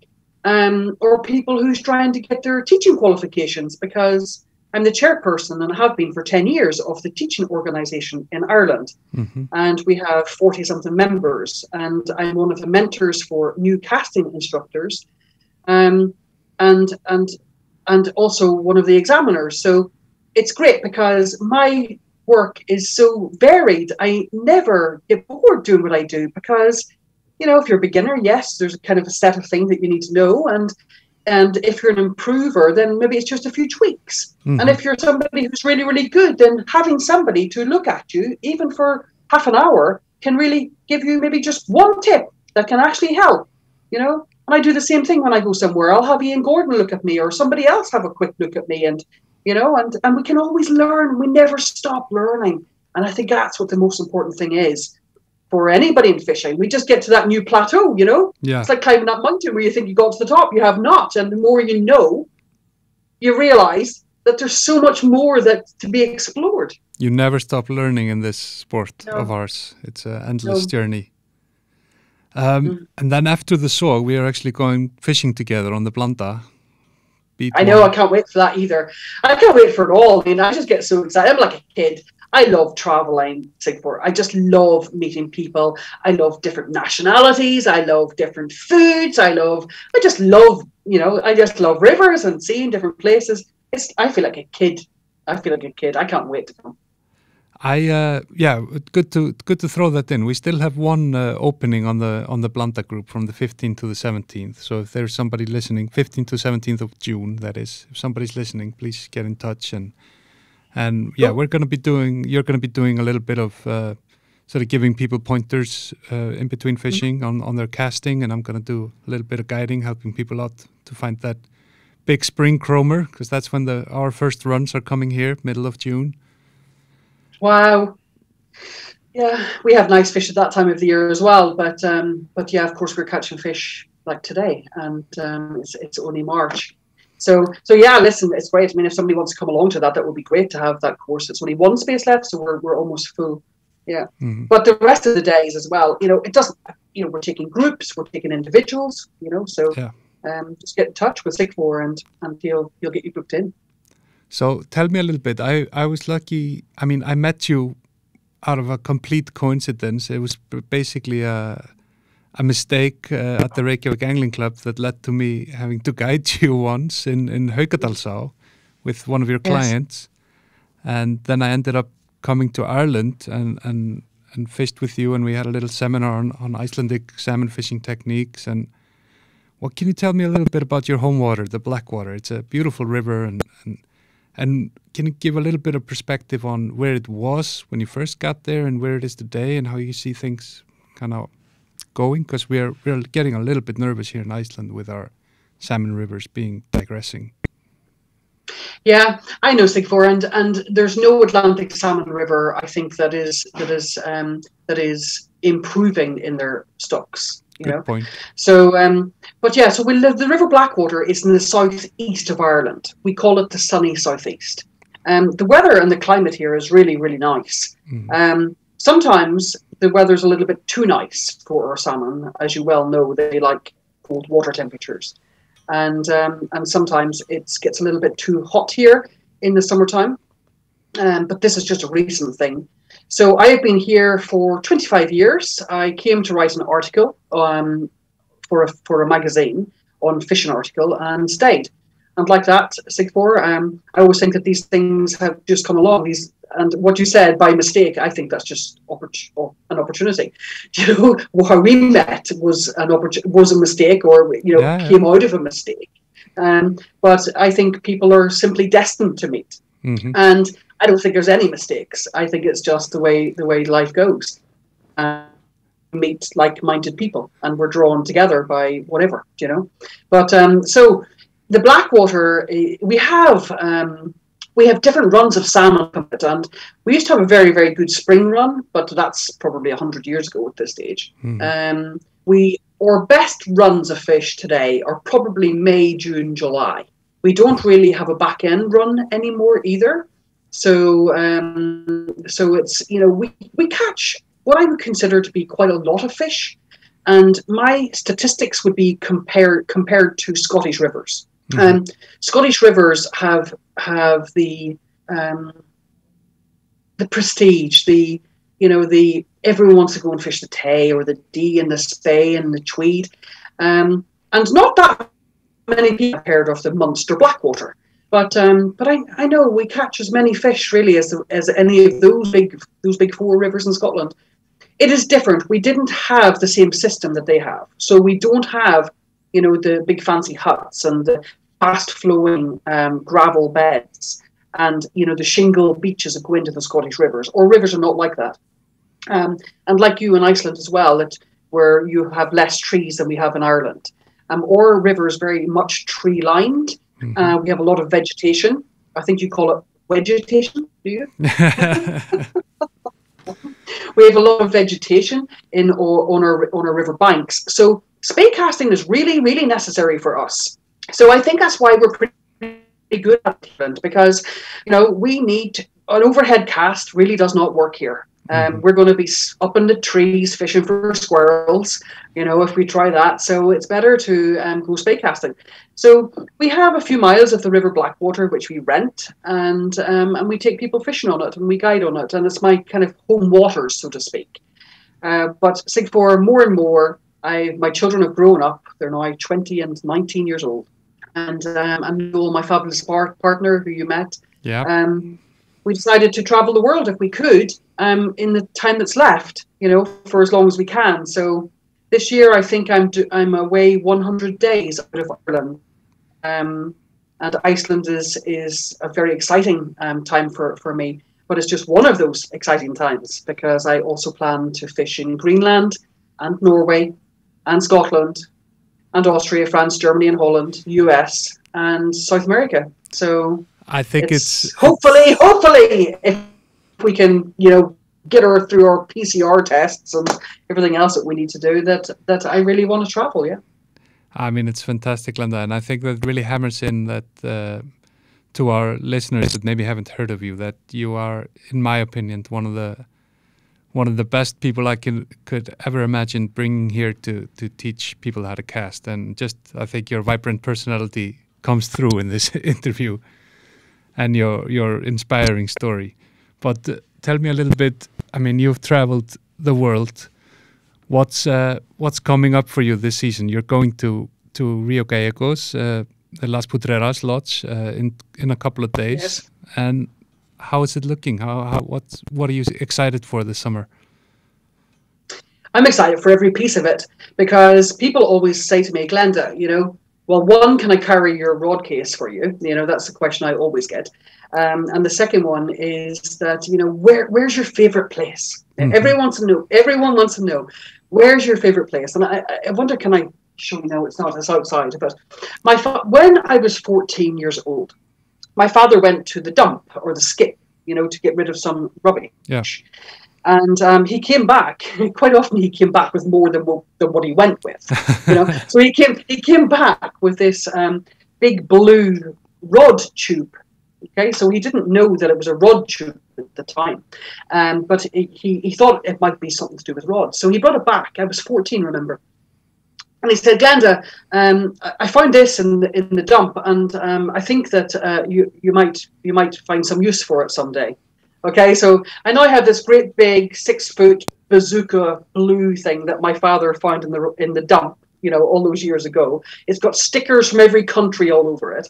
or people who's trying to get their teaching qualifications, because I'm the chairperson and have been for 10 years of the teaching organisation in Ireland. And we have 40-something members, and I'm one of the mentors for new casting instructors, and also one of the examiners. So it's great because my work is so varied. I never get bored doing what I do, because, you know, if you're a beginner, yes, there's kind of a set of things that you need to know, and if you're an improver, then maybe it's just a few tweaks. And if you're somebody who's really, really good, then having somebody to look at you, even for half an hour, can really give you maybe just one tip that can actually help, you know. And I do the same thing when I go somewhere. I'll have Ian Gordon look at me, or somebody else have a quick look at me, and you know, and we can always learn. We never stop learning. And I think that's what the most important thing is for anybody in fishing. We just get to that new plateau, you know? Yeah. It's like climbing that mountain where you think you got to the top, you have not. And the more you know, you realize that there's so much more that to be explored. You never stop learning in this sport of ours. It's an endless journey. And then after the Sog, we are actually going fishing together on the Blanda. I know, I can't wait for that either. I can't wait for it all. I mean, I just get so excited. I'm like a kid. I love traveling, Singapore. I just love meeting people. I love different nationalities. I love different foods. I just love, you know, I just love rivers and seeing different places. I feel like a kid. I can't wait to come. Good to throw that in. We still have one opening on the Blanda group from the 15th to the 17th. So if there's somebody listening, 15th to 17th of June, that is, if somebody's listening, please get in touch. And you're going to be doing a little bit of sort of giving people pointers in between fishing on their casting, and I'm going to do a little bit of guiding, helping people out to find that big spring chromer, because that's when our first runs are coming here, middle of June. Wow. Yeah, we have nice fish at that time of the year as well. But yeah, of course, we're catching fish like today, and it's only March. So yeah, listen, it's great. I mean, if somebody wants to come along to that, that would be great to have that course. It's only one space left, so we're almost full. Yeah. But the rest of the days as well, you know, it doesn't, you know, we're taking groups, we're taking individuals, you know, so just get in touch with Sigfor and he'll get you booked in. So tell me a little bit. I was lucky. I mean, I met you out of a complete coincidence. It was basically a mistake at the Reykjavik Angling Club that led to me having to guide you once in Haukadalsá with one of your clients. And then I ended up coming to Ireland and fished with you, and we had a little seminar on Icelandic salmon fishing techniques. And What can you tell me a little bit about your home water, the Blackwater? It's a beautiful river, and can you give a little bit of perspective on where it was when you first got there and where it is today and how you see things kind of going? Because we're getting a little bit nervous here in Iceland with our salmon rivers being digressing. Yeah, I know, Sigþór, and there's no Atlantic salmon river, I think, that is improving in their stocks. Good point. So, but yeah, so the River Blackwater is in the southeast of Ireland. We call it the sunny southeast. The weather and the climate here is really, really nice. Sometimes the weather's a little bit too nice for our salmon. As you well know, they like cold water temperatures. And sometimes it gets a little bit too hot here in the summertime. But this is just a recent thing. So I have been here for 25 years. I came to write an article for a magazine on fishing article and stayed. And like that, Sigþór, I always think that these things have just come along. And what you said by mistake, I think that's just an opportunity. You know, how we met was a mistake, or came out of a mistake. But I think people are simply destined to meet. And I don't think there's any mistakes. I think it's just the way life goes. Meet like-minded people, and we're drawn together by whatever, you know. But so the Blackwater, we have different runs of salmon from it, and we used to have a very, very good spring run, but that's probably 100 years ago at this stage. Our best runs of fish today are probably May, June, July. We don't really have a back end run anymore either. So it's, you know, we catch what I would consider to be quite a lot of fish, and my statistics would be compared to Scottish rivers. Scottish rivers have the prestige, everyone wants to go and fish the Tay or the Dee and the Spey and the Tweed, and not that many people have heard of the Munster Blackwater. But I know we catch as many fish really as any of those big four rivers in Scotland. It is different. We didn't have the same system that they have, so we don't have, you know, the big fancy huts and the fast flowing gravel beds and, you know, the shingle beaches that go into the Scottish rivers. Or rivers are not like that. And like you in Iceland as well, where you have less trees than we have in Ireland. Our river is very much tree lined. We have a lot of vegetation. I think you call it vegetation, do you? We have a lot of vegetation on our river banks. So spey casting is really, really necessary for us. So I think that's why we're pretty good at it, because, you know, we need an overhead cast really does not work here. We're going to be up in the trees fishing for squirrels, you know, if we try that. So it's better to go spey casting. So we have a few miles of the River Blackwater, which we rent, and we take people fishing on it, and we guide on it. And it's my kind of home waters, so to speak. But Sigþór, more and more, my children have grown up. They're now 20 and 19 years old. And Noel, my fabulous partner, who you met, we decided to travel the world if we could in the time that's left, you know, for as long as we can. So this year, I think I'm away 100 days out of Ireland. And Iceland is a very exciting time for me. But it's just one of those exciting times, because I also plan to fish in Greenland and Norway and Scotland and Austria, France, Germany and Holland, US and South America. So I think it's hopefully if we can, you know, get her through our PCR tests and everything else that we need to do, that I really want to travel. Yeah. I mean, it's fantastic, Glenda, and I think that really hammers in that to our listeners that maybe haven't heard of you, that you are, in my opinion, one of the best people I could ever imagine bringing here to teach people how to cast. And just, I think your vibrant personality comes through in this interview, and your inspiring story. But tell me a little bit. I mean, you've traveled the world. What's coming up for you this season? You're going to Rio Gallegos, the Las Putreras Lodge, in a couple of days. Yes. And how is it looking? What are you excited for this summer? I'm excited for every piece of it, because people always say to me, Glenda, you know, well, one, can I carry your rod case for you? You know, that's the question I always get. And the second one is that, you know, where's your favorite place? Everyone wants to know, where's your favorite place? And I wonder, can I show you now? It's not, it's outside. But when I was 14 years old, my father went to the dump or the skip, you know, to get rid of some rubbish. Yeah. And he came back. Quite often, he came back with more than what he went with. You know, so he came back with this big blue rod tube. Okay, so he didn't know that it was a rod tube at the time, but he thought it might be something to do with rods. So he brought it back. I was 14, remember? And he said, Glenda, I found this in the dump, and I think that you might find some use for it someday. Okay, so I know I have this great big 6-foot bazooka blue thing that my father found in the dump, you know, all those years ago. It's got stickers from every country all over it.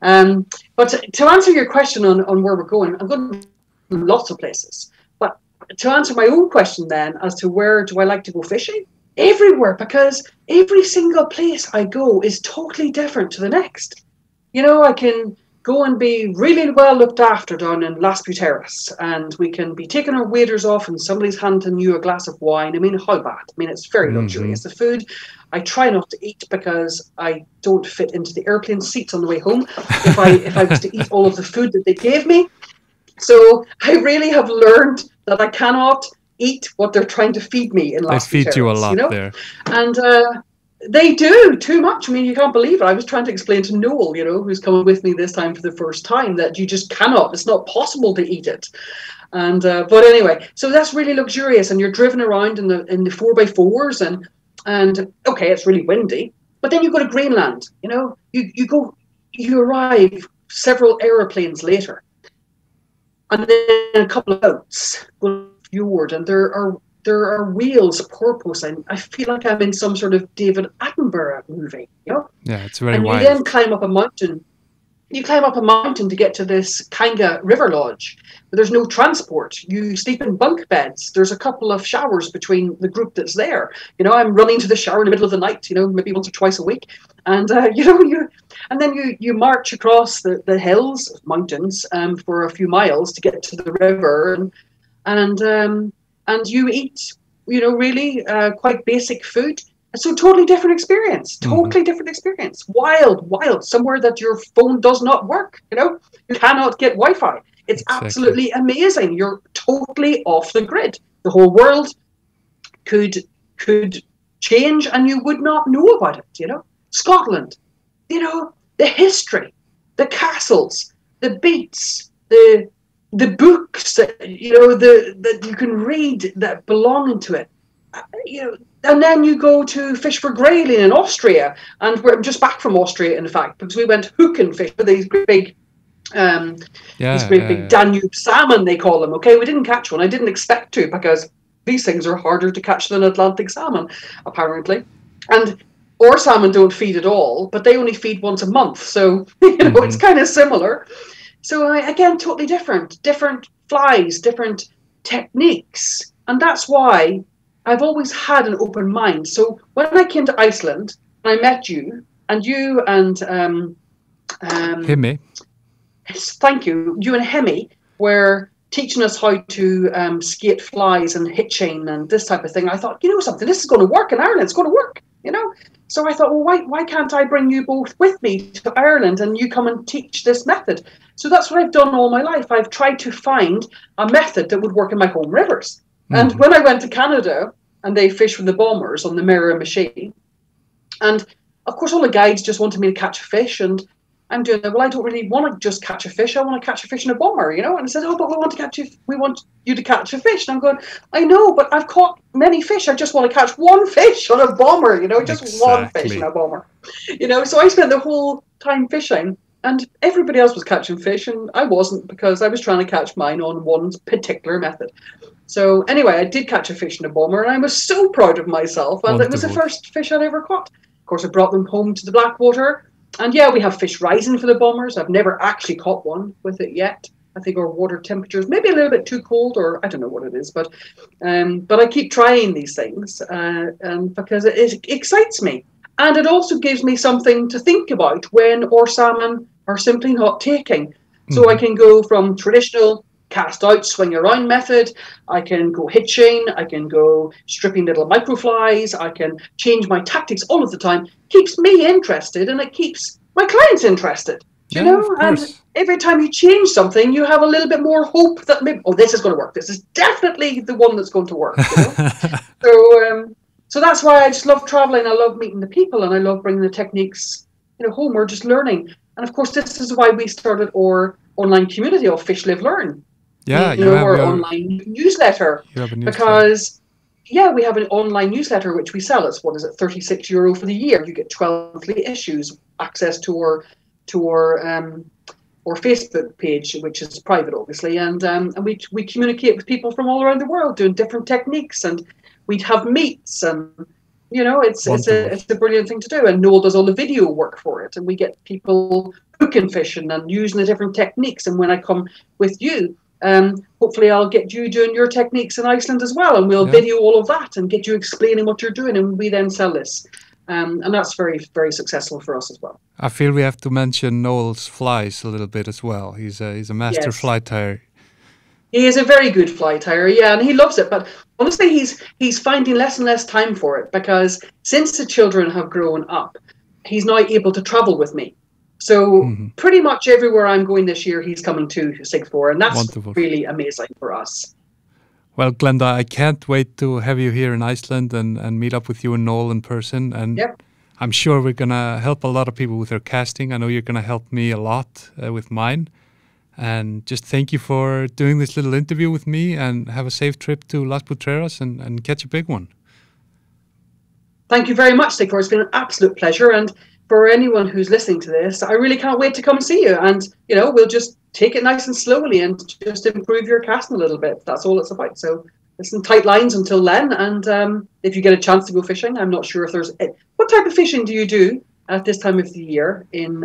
But to answer your question on where we're going, I'm going to lots of places. But to answer my own question then as to where do I like to go fishing? Everywhere, because every single place I go is totally different to the next. You know, I can go and be really well looked after down in Las Buteras, and we can be taking our waders off and somebody's handing you a glass of wine. I mean, how bad? I mean, it's very luxurious. The food, I try not to eat because I don't fit into the airplane seats on the way home if I was to eat all of the food that they gave me. So I really have learned that I cannot eat what they're trying to feed me in Las Buteras. They feed you a lot, you know? There. And they do too much. I mean, you can't believe it. I was trying to explain to Noel, you know, who's coming with me this time for the first time, that you just cannot. It's not possible to eat it. And but anyway, so that's really luxurious, and you're driven around in the 4x4s, and okay, it's really windy. But then you go to Greenland. You know, you arrive several aeroplanes later, and then a couple of boats go fjord, and there are wheels, porpoise. I feel like I'm in some sort of David Attenborough movie, you know? Yeah, it's very wild. And you then climb up a mountain. You climb up a mountain to get to this Kanga River Lodge, but there's no transport. You sleep in bunk beds. There's a couple of showers between the group that's there. You know, I'm running to the shower in the middle of the night, you know, maybe once or twice a week. And, you know, and then you march across the hills, mountains, for a few miles to get to the river, and you eat, you know, really quite basic food. So totally different experience, different experience. Wild, somewhere that your phone does not work, you know. You cannot get Wi-Fi. It's absolutely amazing. You're totally off the grid. The whole world could change and you would not know about it, you know. Scotland, you know, the history, the castles, the beats, the books that, you know, that you can read that belong to it, you know. And then you go to fish for grayling in Austria, and we're just back from Austria, in fact, because we went hooking fish for these great big big Danube salmon, they call them. Okay, we didn't catch one. I didn't expect to, because these things are harder to catch than Atlantic salmon, apparently. And our salmon don't feed at all, but they only feed once a month, so you know, it's kind of similar. So again, totally different flies, different techniques. And that's why I've always had an open mind. So when I came to Iceland, I met you and Hilmari. Thank you. You and Hemi were teaching us how to skate flies and hitching and this type of thing. I thought, you know something, this is going to work in Ireland. It's going to work, you know. So I thought, well, why can't I bring you both with me to Ireland and you come and teach this method? So that's what I've done all my life. I've tried to find a method that would work in my home rivers. And when I went to Canada and they fished with the bombers on the Miramichi, and of course all the guides just wanted me to catch a fish, and I'm doing that. Well, I don't really want to just catch a fish. I want to catch a fish in a bomber, you know. And I said, oh, but we want you to catch a fish. And I'm going, I know, but I've caught many fish. I just want to catch one fish on a bomber, you know, just one fish in a bomber, you know. So I spent the whole time fishing, and everybody else was catching fish, and I wasn't, because I was trying to catch mine on one particular method. So anyway, I did catch a fish in a bomber, and I was so proud of myself. And it was the first fish I'd ever caught. Of course, I brought them home to the Blackwater. And yeah, we have fish rising for the bombers. I've never actually caught one with it yet. I think our water temperature is maybe a little bit too cold, or I don't know what it is, but I keep trying these things and because it excites me. And it also gives me something to think about when our salmon are simply not taking. So I can go from traditional cast out, swing around method. I can go hitching. I can go stripping little microflies. I can change my tactics all of the time. Keeps me interested, and it keeps my clients interested. You know, and every time you change something, you have a little bit more hope that maybe, this is going to work. This is definitely the one that's going to work. You know? So that's why I just love traveling. I love meeting the people, and I love bringing the techniques, home or just learning. And of course, this is why we started our online community of Fish Live Learn. Yeah, our online newsletter. Because, we have an online newsletter which we sell. It's €36 for the year. You get 12 monthly issues, access to our Facebook page, which is private, obviously, and we communicate with people from all around the world doing different techniques, and we'd have meets, and it's a brilliant thing to do. And Noel does all the video work for it, and we get people hooking fishing and using the different techniques. And when I come with you, hopefully I'll get you doing your techniques in Iceland as well, and we'll video all of that and get you explaining what you're doing, and we then sell this. And that's very, very successful for us as well. I feel we have to mention Noel's flies a little bit as well. He's a master fly tyer. He is a very good fly tyer, and he loves it. But honestly, he's finding less and less time for it, because since the children have grown up, he's now able to travel with me. So pretty much everywhere I'm going this year, he's coming to Sigford, and that's really amazing for us. Well, Glenda, I can't wait to have you here in Iceland and meet up with you and Noel in person. And I'm sure we're going to help a lot of people with their casting. I know you're going to help me a lot with mine. And just thank you for doing this little interview with me, and have a safe trip to Las Potreras and catch a big one. Thank you very much, Sigford. It's been an absolute pleasure. And for anyone who's listening to this, I really can't wait to come see you. And, we'll just take it nice and slowly and just improve your casting a little bit. That's all it's about. So listen, tight lines until then. And if you get a chance to go fishing, I'm not sure if there's... What type of fishing do you do at this time of the year in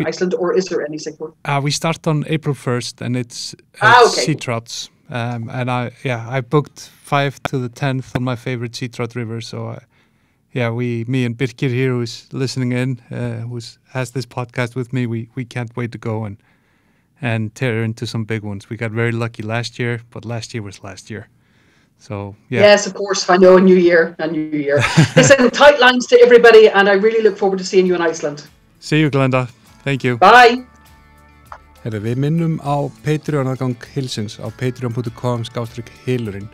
Iceland, or is there any, Sigford? We start on April 1st, and it's sea trouts. And I booked 5 to the 10th on my favorite sea trout river. So me and Birkir here, who's listening in, who has this podcast with me, we can't wait to go and tear into some big ones. We got very lucky last year, but last year was last year. So, Yes, of course. I know, a new year. Listen, tight lines to everybody, and I really look forward to seeing you in Iceland. See you, Glenda. Thank you. Bye. Við minnum á Patreon-aðgang Hilsins á patreon.com/hilurinn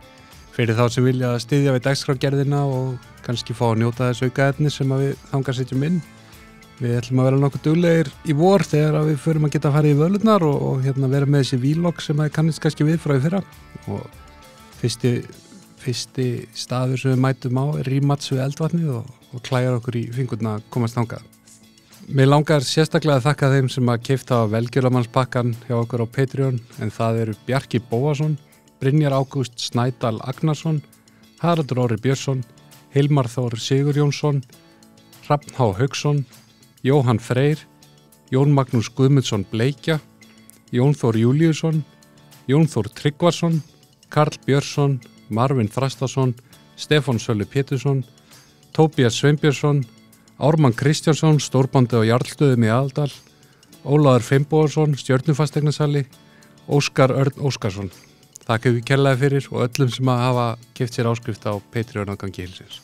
fyrir þá sem vilja að styðja við dagskrárgerðina og kannski fá að njóta þess aukaefni sem við þangað setjum inn. Við ætlum að vera nokkuð duglegir í vor þegar við förum að geta farið í völurnar og vera með þessi vlog sem kannist kannski við frá í fyrra. Og fyrsti staður sem við mætum á er rímats við eldvatnið og klæjar okkur í fingurna að komast þangað. Mér langar sérstaklega að þakka þeim sem að keypta velgjörðamannspakkan hjá okkur á Patreon, en það eru Bjarki Bóasson, Brynjar Ágúst Snædal Agnarsson, Haraldur Orri Björnsson, Hilmar Þór Sigurjónsson, Hrafn H. Hauksson, Jóhann Freyr, Jón Magnús Guðmundsson Bleikja, Jón Þór Júlíusson, Jón Þór Tryggvarsson, Karl Björnsson, Marvin Þrastason, Stefán Sölvi Pétursson, Tóbías Sveinbjörnsson, Ármann Kristjánsson, stórbóndi á Jarlstöðum í Aðaldal, Ólafur Finnbogason, stjörnufasteignarsali, Óskar Örn Óskarsson. Þakka ykkur kærlega fyrir og öllum sem að hafa keypt sér áskrift á Patreon-aðgangi Hilsins.